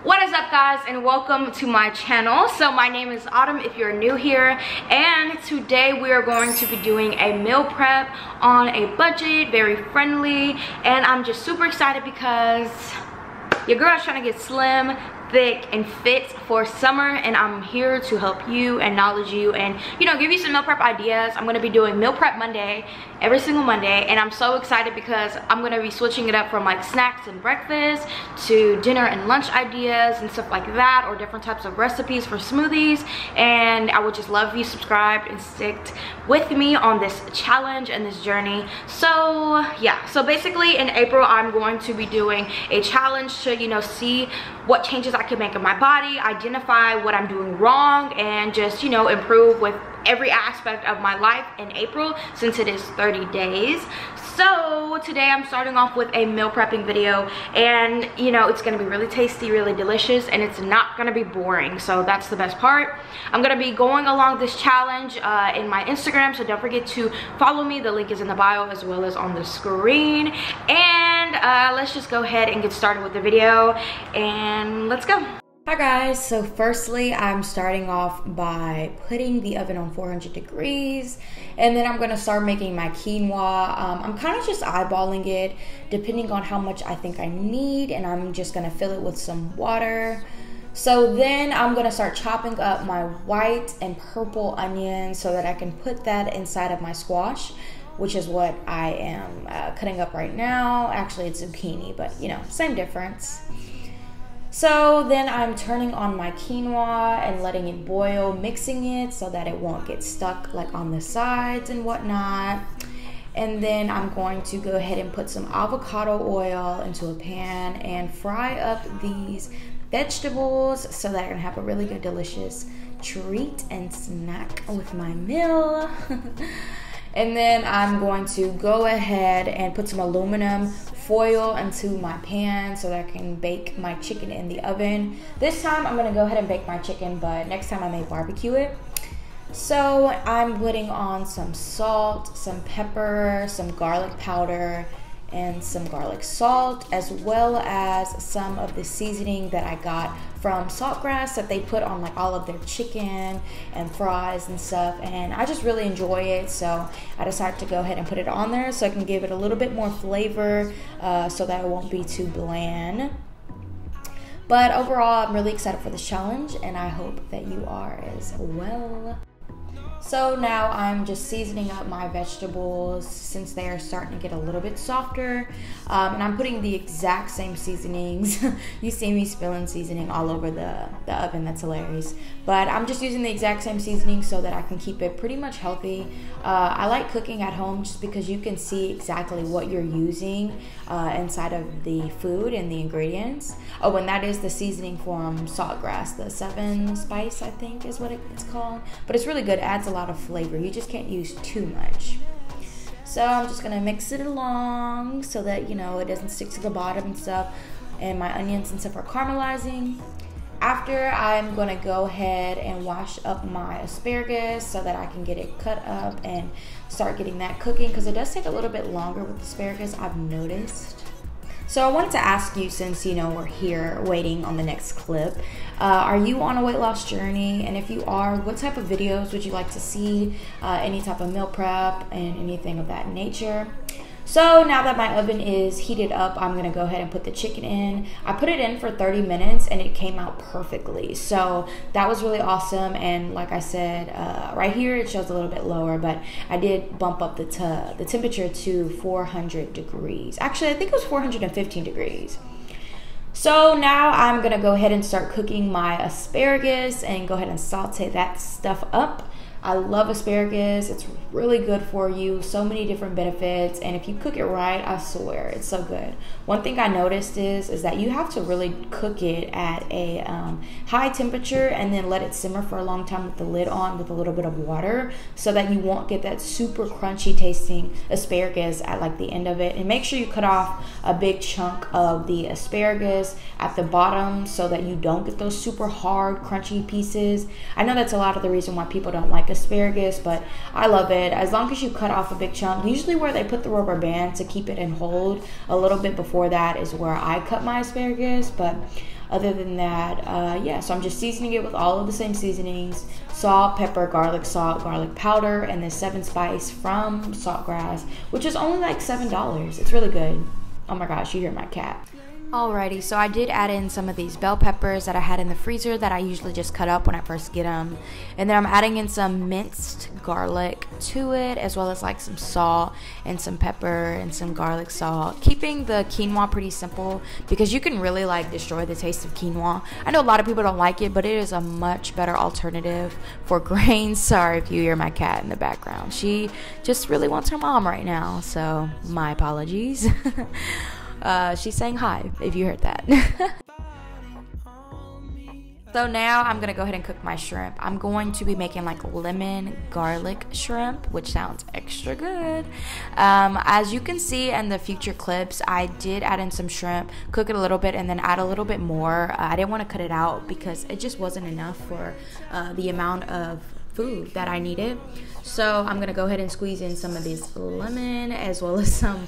What is up, guys, and welcome to my channel. So my name is Autumn if you're new here, and today we are going to be doing a meal prep on a budget, very friendly, and I'm just super excited because your girl's trying to get slim, thick, and fit for summer, and I'm here to help you and knowledge you and, you know, give you some meal prep ideas. I'm going to be doing meal prep Monday, every single Monday, and I'm so excited because I'm going to be switching it up from like snacks and breakfast to dinner and lunch ideas and stuff like that, or different types of recipes for smoothies. And I would just love if you subscribed and sticked with me on this challenge and this journey. So yeah, so basically in April I'm going to be doing a challenge to, you know, see what changes I can make in my body, identify what I'm doing wrong, and just, you know, improve with every aspect of my life in April, since it is 30 days. So today I'm starting off with a meal prepping video, and you know, it's gonna be really tasty, really delicious, and it's not gonna be boring, so that's the best part. I'm gonna be going along this challenge in my Instagram, so don't forget to follow me. The link is in the bio as well as on the screen. And let's just go ahead and get started with the video, and let's go. Hi guys, so firstly I'm starting off by putting the oven on 400 degrees, and then I'm going to start making my quinoa. I'm kind of just eyeballing it depending on how much I think I need, and I'm just going to fill it with some water. So then I'm going to start chopping up my white and purple onions so that I can put that inside of my squash, which is what I am cutting up right now. Actually it's zucchini, but you know, same difference. So then I'm turning on my quinoa and letting it boil, mixing it so that it won't get stuck like on the sides and whatnot. And then I'm going to go ahead and put some avocado oil into a pan and fry up these vegetables so that I can have a really good, delicious treat and snack with my meal. And then I'm going to go ahead and put some aluminum foil into my pan so that I can bake my chicken in the oven. This time I'm gonna go ahead and bake my chicken, but next time I may barbecue it. So I'm putting on some salt, some pepper, some garlic powder, and some garlic salt, as well as some of the seasoning that I got from Saltgrass that they put on like all of their chicken and fries and stuff, and I just really enjoy it, so I decided to go ahead and put it on there so I can give it a little bit more flavor so that it won't be too bland. But overall I'm really excited for this challenge, and I hope that you are as well. So now I'm just seasoning up my vegetables since they are starting to get a little bit softer, and I'm putting the exact same seasonings. You see me spilling seasoning all over the oven, that's hilarious. But I'm just using the exact same seasoning so that I can keep it pretty much healthy. I like cooking at home just because you can see exactly what you're using inside of the food and the ingredients. Oh, and that is the seasoning from Saltgrass, the 7 spice I think is what it's called. But it's really good, it adds a lot of flavor. You just can't use too much. So I'm just gonna mix it along so that, you know, it doesn't stick to the bottom and stuff, and my onions and stuff are caramelizing. After, I'm gonna go ahead and wash up my asparagus so that I can get it cut up and start getting that cooking, because it does take a little bit longer with asparagus, I've noticed. So I wanted to ask you, since, you know, we're here waiting on the next clip, are you on a weight loss journey? And if you are, what type of videos would you like to see? Any type of meal prep and anything of that nature. So now that my oven is heated up, I'm gonna go ahead and put the chicken in. I put it in for 30 minutes and it came out perfectly. So that was really awesome. And like I said, right here it shows a little bit lower, but I did bump up the temperature to 400 degrees. Actually, I think it was 415 degrees. So now I'm gonna go ahead and start cooking my asparagus and go ahead and saute that stuff up. I love asparagus. It's really good for you. So many different benefits. And if you cook it right, I swear, it's so good. One thing I noticed is that you have to really cook it at a high temperature and then let it simmer for a long time with the lid on with a little bit of water so that you won't get that super crunchy tasting asparagus at like the end of it. And make sure you cut off a big chunk of the asparagus at the bottom so that you don't get those super hard crunchy pieces. I know that's a lot of the reason why people don't like asparagus, but I love it. As long as you cut off a big chunk, usually where they put the rubber band to keep it in hold a little bit before that is where I cut my asparagus, but Other than that, yeah, so I'm just seasoning it with all of the same seasonings: salt, pepper, garlic salt, garlic powder, and then 7 Spice from Saltgrass, which is only like $7. It's really good. Oh my gosh, you hear my cat. Alrighty, so I did add in some of these bell peppers that I had in the freezer that I usually just cut up when I first get them. And then I'm adding in some minced garlic to it, as well as like some salt and some pepper and some garlic salt. Keeping the quinoa pretty simple because you can really like destroy the taste of quinoa. I know a lot of people don't like it, but it is a much better alternative for grains. Sorry if you hear my cat in the background. She just really wants her mom right now, so my apologies. She's saying hi, if you heard that. So now I'm gonna go ahead and cook my shrimp. I'm going to be making like lemon garlic shrimp, which sounds extra good. As you can see in the future clips, I did add in some shrimp, cook it a little bit, and then add a little bit more. I didn't want to cut it out because it just wasn't enough for the amount of food that I needed. So I'm gonna go ahead and squeeze in some of this lemon as well as some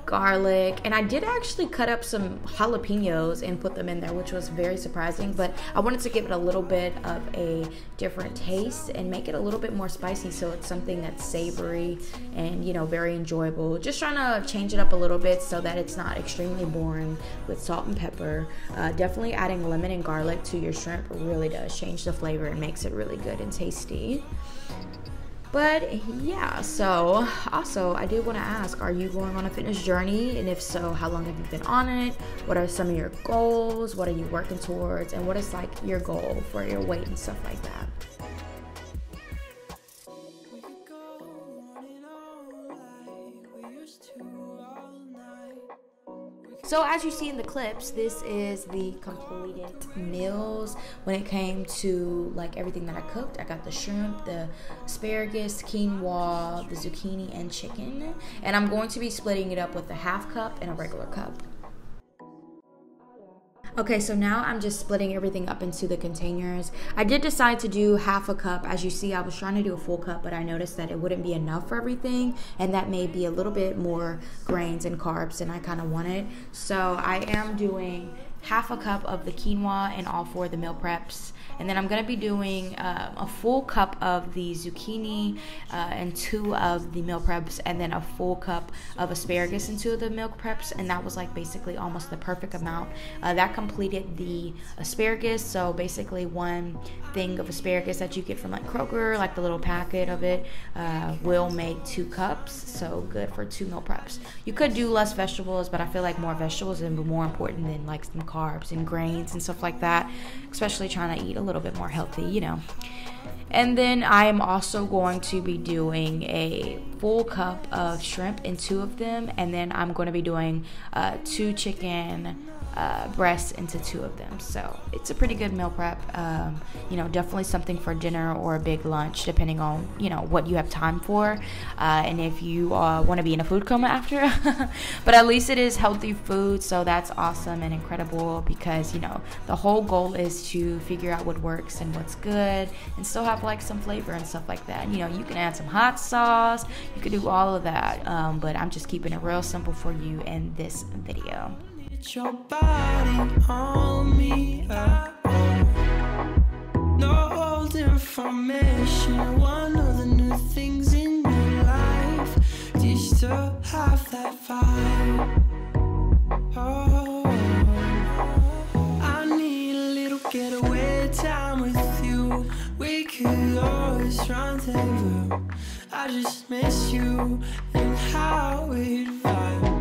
garlic, and I did actually cut up some jalapenos and put them in there, which was very surprising, but I wanted to give it a little bit of a different taste and make it a little bit more spicy, so it's something that's savory and, you know, very enjoyable. Just trying to change it up a little bit so that it's not extremely boring with salt and pepper. Definitely adding lemon and garlic to your shrimp really does change the flavor and makes it really good and tasty. But yeah, so also I did want to ask, are you going on a fitness journey? And if so, how long have you been on it? What are some of your goals? What are you working towards? And what is like your goal for your weight and stuff like that? So as you see in the clips, this is the completed meals when it came to like everything that I cooked. I got the shrimp, the asparagus, quinoa, the zucchini, and chicken. And I'm going to be splitting it up with a half cup and a regular cup. Okay, so now I'm just splitting everything up into the containers. I did decide to do half a cup. As you see, I was trying to do a full cup, but I noticed that it wouldn't be enough for everything, and that may be a little bit more grains and carbs than I kind of wanted. So I am doing half a cup of the quinoa in all 4 of the meal preps, and then I'm going to be doing a full cup of the zucchini and 2 of the meal preps, and then a full cup of asparagus in 2 of the meal preps, and that was like basically almost the perfect amount. That completed the asparagus, so basically 1 thing of asparagus that you get from like Kroger, like the little packet of it, will make 2 cups, so good for 2 meal preps. You could do less vegetables, but I feel like more vegetables are more important than like some carbs and grains and stuff like that, especially trying to eat a little bit more healthy, you know. And then I am also going to be doing a full cup of shrimp in 2 of them, and then I'm going to be doing 2 chicken breasts into 2 of them. So it's a pretty good meal prep. You know, definitely something for dinner or a big lunch, depending on, you know, what you have time for, and if you want to be in a food coma after. But at least it is healthy food, so that's awesome and incredible, because, you know, the whole goal is to figure out what works and what's good and still have like some flavor and stuff like that. You know, you can add some hot sauce, you can do all of that, but I'm just keeping it real simple for you in this video. Your body on me, no old information. One of the new things in your life, do you still have that vibe? Oh, I need a little getaway time with you. We could always rendezvous. I just miss you and how we'd vibe.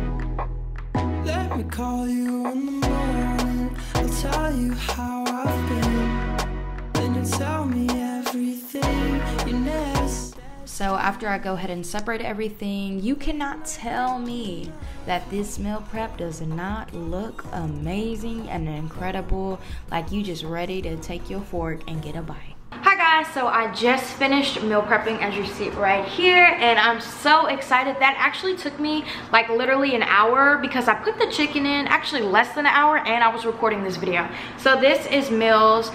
Let me call you in the morning, I'll tell you how I've been, then you tell me everything you never said. So after I go ahead and separate everything, you cannot tell me that this meal prep does not look amazing and incredible, like you just ready to take your fork and get a bite. Hi guys. guys, so I just finished meal prepping, as you see right here, and I'm so excited. That actually took me like literally an hour because I put the chicken in, actually less than an hour, and I was recording this video. So this is meals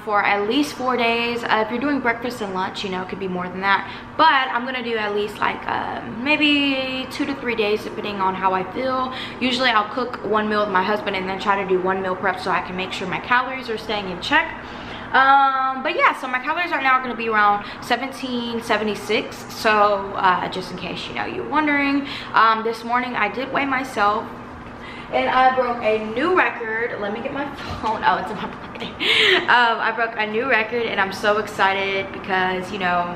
for at least 4 days. If you're doing breakfast and lunch, you know, it could be more than that, but I'm gonna do at least like maybe 2 to 3 days depending on how I feel. Usually I'll cook one meal with my husband and then try to do one meal prep so I can make sure my calories are staying in check. But yeah, so my calories are now going to be around 1776. So just in case, you know, you're wondering, this morning I did weigh myself and I broke a new record. Let me get my phone. Oh, it's in my pocket. I broke a new record and I'm so excited because, you know,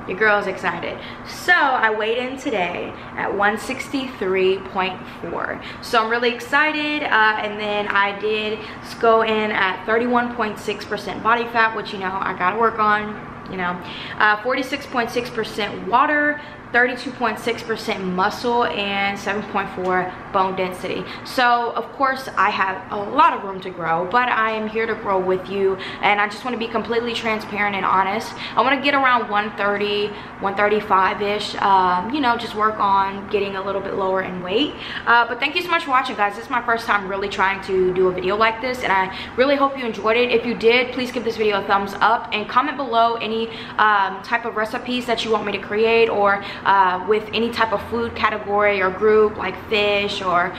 your girl's excited. So I weighed in today at 163.4. So I'm really excited. And then I did go in at 31.6% body fat, which, you know, I gotta work on, you know, 46.6% water, 32.6% muscle, and 7.4 bone density. So of course I have a lot of room to grow, but I am here to grow with you, and I just want to be completely transparent and honest. I want to get around 130, 135-ish, you know, just work on getting a little bit lower in weight. But thank you so much for watching, guys. This is my first time really trying to do a video like this, and I really hope you enjoyed it. If you did, please give this video a thumbs up and comment below any type of recipes that you want me to create, or with any type of food category or group like fish or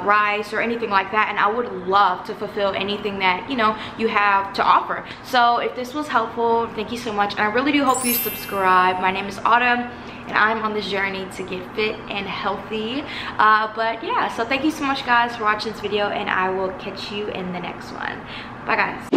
rice or anything like that, and I would love to fulfill anything that, you know, you have to offer. So if this was helpful, thank you so much, and I really do hope you subscribe. My name is Autumn and I'm on this journey to get fit and healthy. But yeah, so thank you so much, guys, for watching this video, and I will catch you in the next one. Bye, guys.